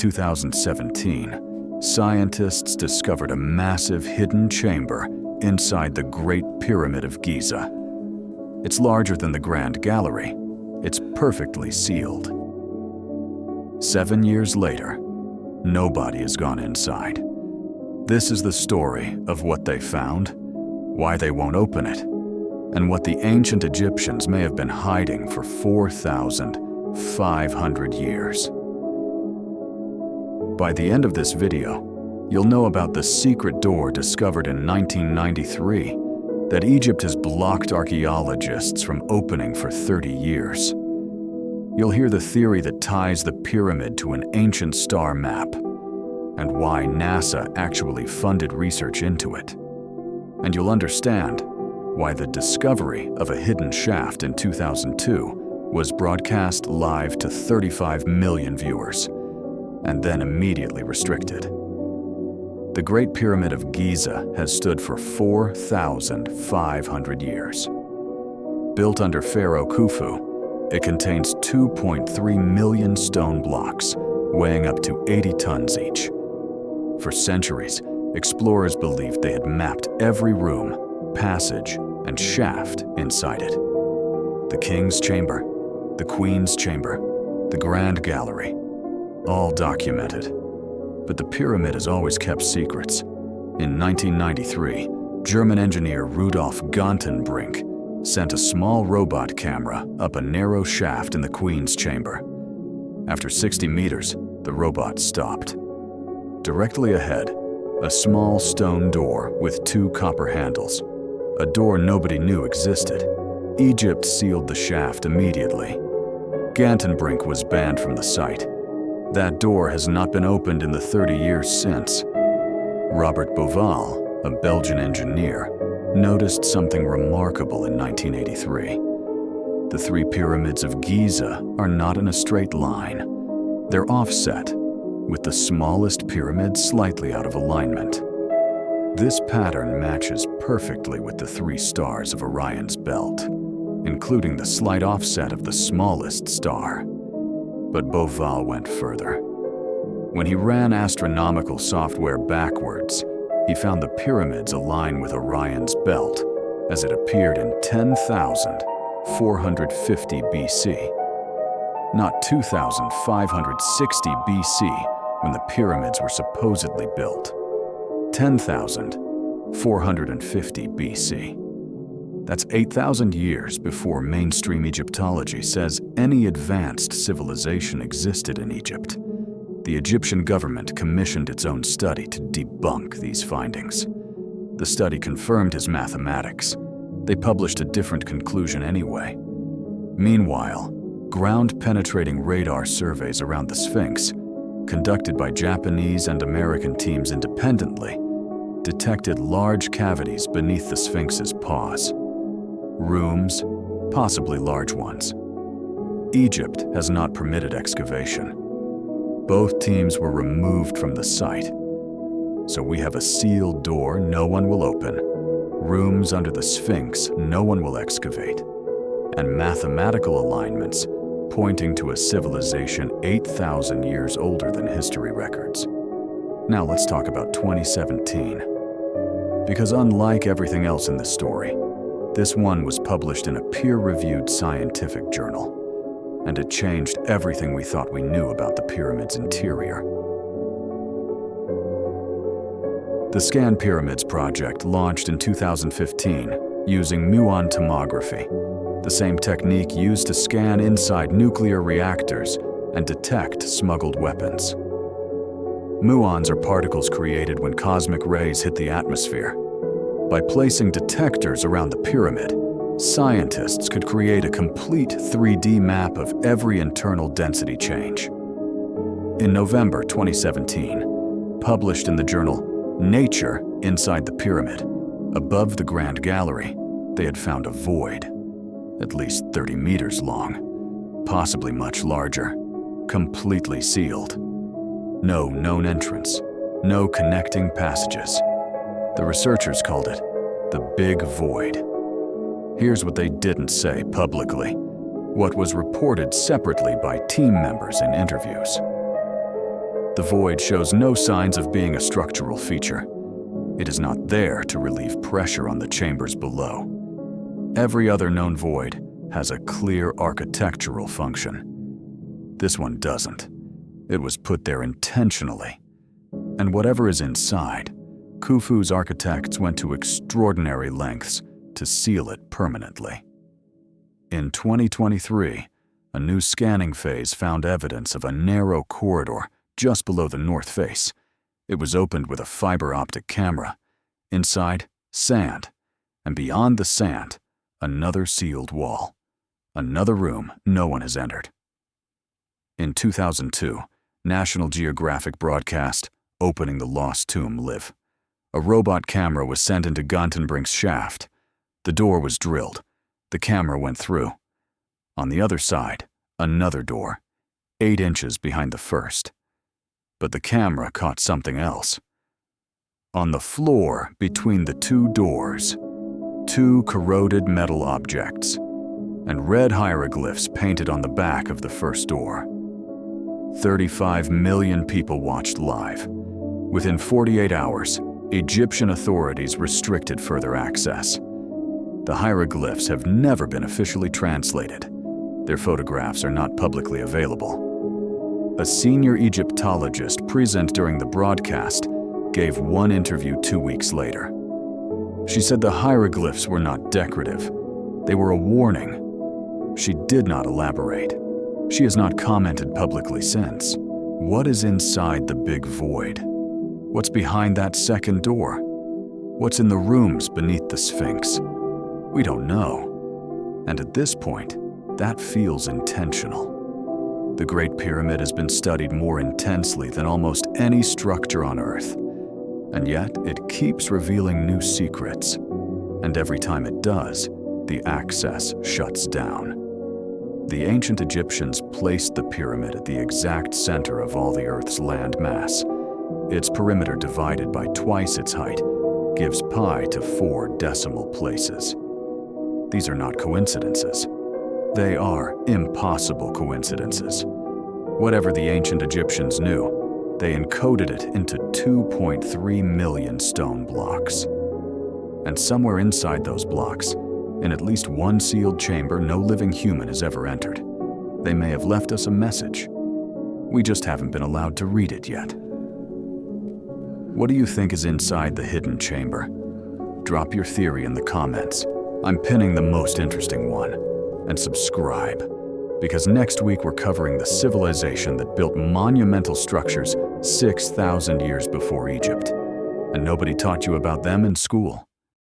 2017, scientists discovered a massive hidden chamber inside the Great Pyramid of Giza. It's larger than the Grand Gallery. It's perfectly sealed. 7 years later, nobody has gone inside. This is the story of what they found, why they won't open it, and what the ancient Egyptians may have been hiding for 4,500 years. By the end of this video, you'll know about the secret door discovered in 1993 that Egypt has blocked archaeologists from opening for 30 years. You'll hear the theory that ties the pyramid to an ancient star map, and why NASA actually funded research into it. And you'll understand why the discovery of a hidden shaft in 2002 was broadcast live to 35 million viewers, and then immediately restricted. The Great Pyramid of Giza has stood for 4,500 years. Built under Pharaoh Khufu, it contains 2.3 million stone blocks, weighing up to 80 tons each. For centuries, explorers believed they had mapped every room, passage, and shaft inside it. The King's Chamber, the Queen's Chamber, the Grand Gallery, all documented. But the pyramid has always kept secrets. In 1993, German engineer Rudolf Gantenbrink sent a small robot camera up a narrow shaft in the Queen's Chamber. After 60 meters, the robot stopped. Directly ahead, a small stone door with 2 copper handles, a door nobody knew existed. Egypt sealed the shaft immediately. Gantenbrink was banned from the site. That door has not been opened in the 30 years since. Robert Bauval, a Belgian engineer, noticed something remarkable in 1983. The 3 pyramids of Giza are not in a straight line. They're offset, with the smallest pyramid slightly out of alignment. This pattern matches perfectly with the 3 stars of Orion's belt, including the slight offset of the smallest star. But Bauval went further. When he ran astronomical software backwards, he found the pyramids align with Orion's belt as it appeared in 10,450 BC, not 2,560 BC when the pyramids were supposedly built. 10,450 BC. That's 8,000 years before mainstream Egyptology says any advanced civilization existed in Egypt. The Egyptian government commissioned its own study to debunk these findings. The study confirmed his mathematics. They published a different conclusion anyway. Meanwhile, ground-penetrating radar surveys around the Sphinx, conducted by Japanese and American teams independently, detected large cavities beneath the Sphinx's paws. Rooms, possibly large ones. Egypt has not permitted excavation. Both teams were removed from the site. So we have a sealed door no one will open, rooms under the Sphinx no one will excavate, and mathematical alignments pointing to a civilization 8,000 years older than history records. Now let's talk about 2017. Because unlike everything else in this story, this one was published in a peer-reviewed scientific journal, and it changed everything we thought we knew about the pyramid's interior. The Scan Pyramids project launched in 2015 using muon tomography, the same technique used to scan inside nuclear reactors and detect smuggled weapons. Muons are particles created when cosmic rays hit the atmosphere. By placing detectors around the pyramid, scientists could create a complete 3D map of every internal density change. In November 2017, published in the journal Nature inside the pyramid, above the Grand Gallery, they had found a void, at least 30 meters long, possibly much larger, completely sealed. No known entrance, no connecting passages. The researchers called it the Big Void. Here's what they didn't say publicly, what was reported separately by team members in interviews. The void shows no signs of being a structural feature. It is not there to relieve pressure on the chambers below. Every other known void has a clear architectural function. This one doesn't. It was put there intentionally. And whatever is inside, Khufu's architects went to extraordinary lengths to seal it permanently. In 2023, a new scanning phase found evidence of a narrow corridor just below the north face. It was opened with a fiber optic camera. Inside, sand. And beyond the sand, another sealed wall. Another room no one has entered. In 2002, National Geographic broadcast Opening the Lost Tomb Live. A robot camera was sent into Gantenbrink's shaft. The door was drilled. The camera went through. On the other side, another door, 8 inches behind the first. But the camera caught something else. On the floor between the 2 doors, 2 corroded metal objects, and red hieroglyphs painted on the back of the first door. 35 million people watched live. Within 48 hours, Egyptian authorities restricted further access. The hieroglyphs have never been officially translated. Their photographs are not publicly available. A senior Egyptologist present during the broadcast gave one interview 2 weeks later. She said the hieroglyphs were not decorative. They were a warning. She did not elaborate. She has not commented publicly since. What is inside the big void? What's behind that second door? What's in the rooms beneath the Sphinx? We don't know. And at this point, that feels intentional. The Great Pyramid has been studied more intensely than almost any structure on Earth. And yet, it keeps revealing new secrets. And every time it does, the access shuts down. The ancient Egyptians placed the pyramid at the exact center of all the Earth's land mass. Its perimeter divided by twice its height gives pi to 4 decimal places. These are not coincidences. They are impossible coincidences. Whatever the ancient Egyptians knew, they encoded it into 2.3 million stone blocks. And somewhere inside those blocks, in at least one sealed chamber no living human has ever entered, they may have left us a message. We just haven't been allowed to read it yet. What do you think is inside the hidden chamber? Drop your theory in the comments. I'm pinning the most interesting one. And subscribe, because next week we're covering the civilization that built monumental structures 6,000 years before Egypt. And nobody taught you about them in school.